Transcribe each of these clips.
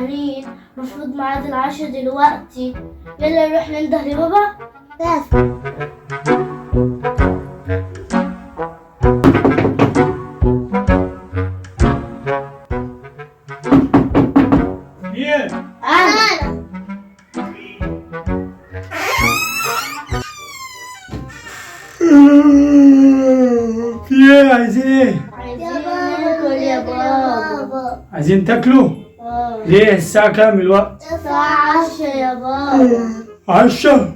سهرين، المفروض ميعاد العشاء دلوقتي. يلا نروح ننده لبابا. لازم. مين؟ أنا. في ايه؟ عايزين ايه؟ عايزين ناكل يا بابا. عايزين تاكلوا؟ ليه الساعة كام الوقت؟ الساعة 10 يا بابا. 10؟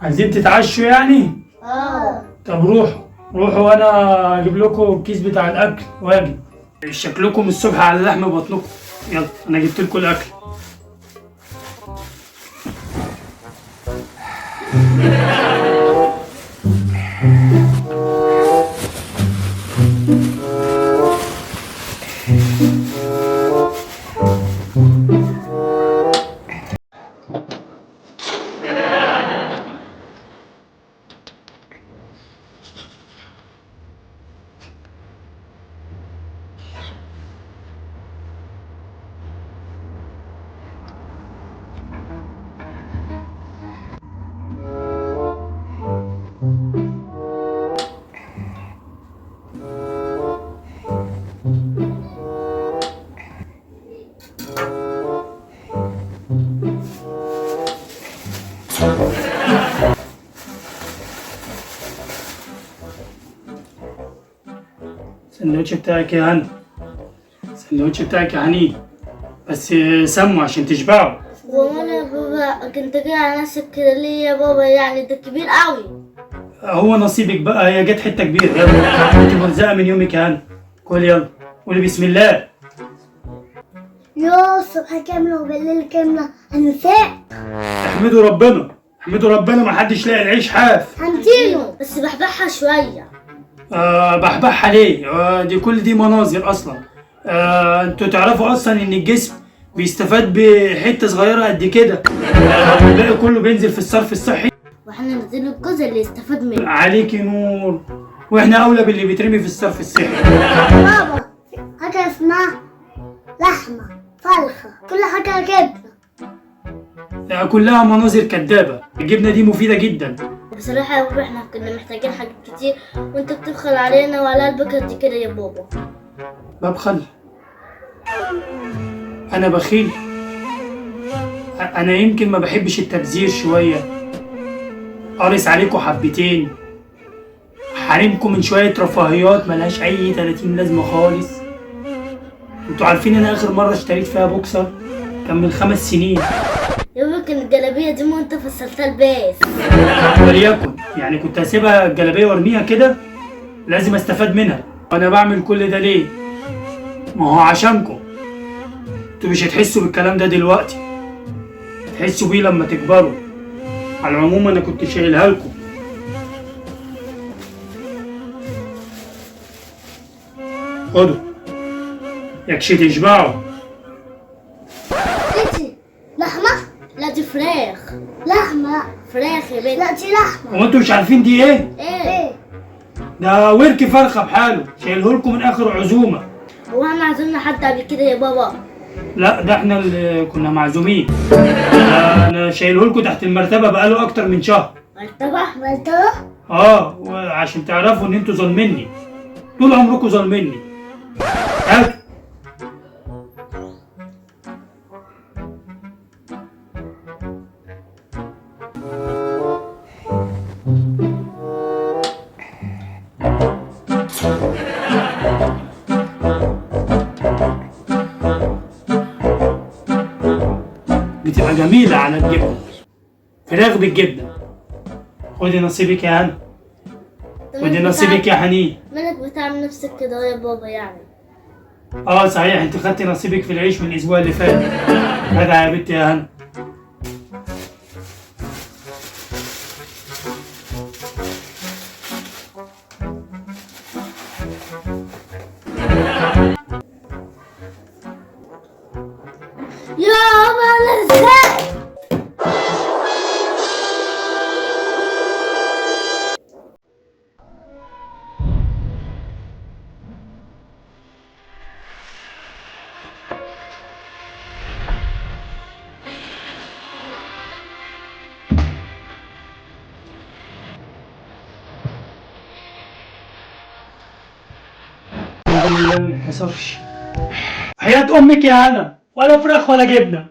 عايزين تتعشوا يعني؟ طب روحوا وانا اجيب لكم الكيس بتاع الاكل واجي. شكلكم الصبح على لحم بطنكم. يلا انا جبت لكم الاكل. السندوتش بتاعك يا هنا. السندوتش بتاعك يا هني. بس سموا عشان تشبعوا. وانا يا بابا كنت جاي على نفسك كده ليه يا بابا؟ يعني ده كبير قوي. هو نصيبك بقى، هي جت حته كبيره. يلا انت ملزقه من يومك يا هنا. كل يلا قولي بسم الله. يا الصبح كاملة وبالليل كاملة هنساء. احمدوا ربنا احمدوا ربنا، ما حدش لاقي العيش حاف. هنتينه بس بحبحها شوية. بحبحها ليه؟ دي كل دي مناظر اصلا. انتوا تعرفوا اصلا ان الجسم بيستفاد بحته صغيره قد كده، والباقي كله بينزل في الصرف الصحي. واحنا نديله الجزء اللي يستفاد منه. عليكي نور. واحنا اولى باللي بيترمي في الصرف الصحي. بابا حاجة اسمها لحمة فرخة كل حاجة جبنة. كلها مناظر كدابه. الجبنه دي مفيده جدا. بصراحة يا بابا احنا كنا محتاجين حاجات كتير وانت بتبخل علينا وعلى قلبك قد كده يا بابا. ببخل؟ انا بخيل؟ انا يمكن ما بحبش التبذير شويه، قارس عليكم حبتين، حارمكم من شويه رفاهيات ملهاش اي 30 لازمه خالص. انتوا عارفين انا اخر مره اشتريت فيها بوكسر كان من 5 سنين. يا بابا كان الجلابية دي وانت فصلتها الباس. وليكن يعني كنت هسيبها الجلابيه وارميها كده؟ لازم استفاد منها. وانا بعمل كل ده ليه؟ ما هو عشانكم. انتوا مش هتحسوا بالكلام ده دلوقتي، هتحسوا بيه لما تكبروا. على العموم انا كنت شايلها لكم. خدوا يكش تشبعوا. دي لحمة؟ لا دي فراخ. لحمة فراخ يا بنت. لا دي لحمة. هو انتوا مش عارفين دي ايه؟ ايه؟ ده ورك فرخه بحاله، شايله لكم من اخر عزومه. هو احنا عزمنا حد قبل كده يا بابا؟ لا ده احنا اللي كنا معزومين. انا شايله لكم تحت المرتبه بقاله اكتر من شهر. مرتبة؟ وعشان تعرفوا ان انتوا ظالميني، طول عمركم ظالميني. هاتوا. بتبقى جميلة على الجبنة، فراخ بالجبنة. خدي نصيبك يا هنا، خدي نصيبك يا حنين. مالك بتعمل نفسك كده يا بابا يعني؟ صحيح انت خدتي نصيبك في العيش من الاسبوع اللي فات. جدع يا بنتي يا هنا. يا ازاي؟ لله ما ينكسرش. حياة امك يا هنا، ولا فراخ ولا جبنه.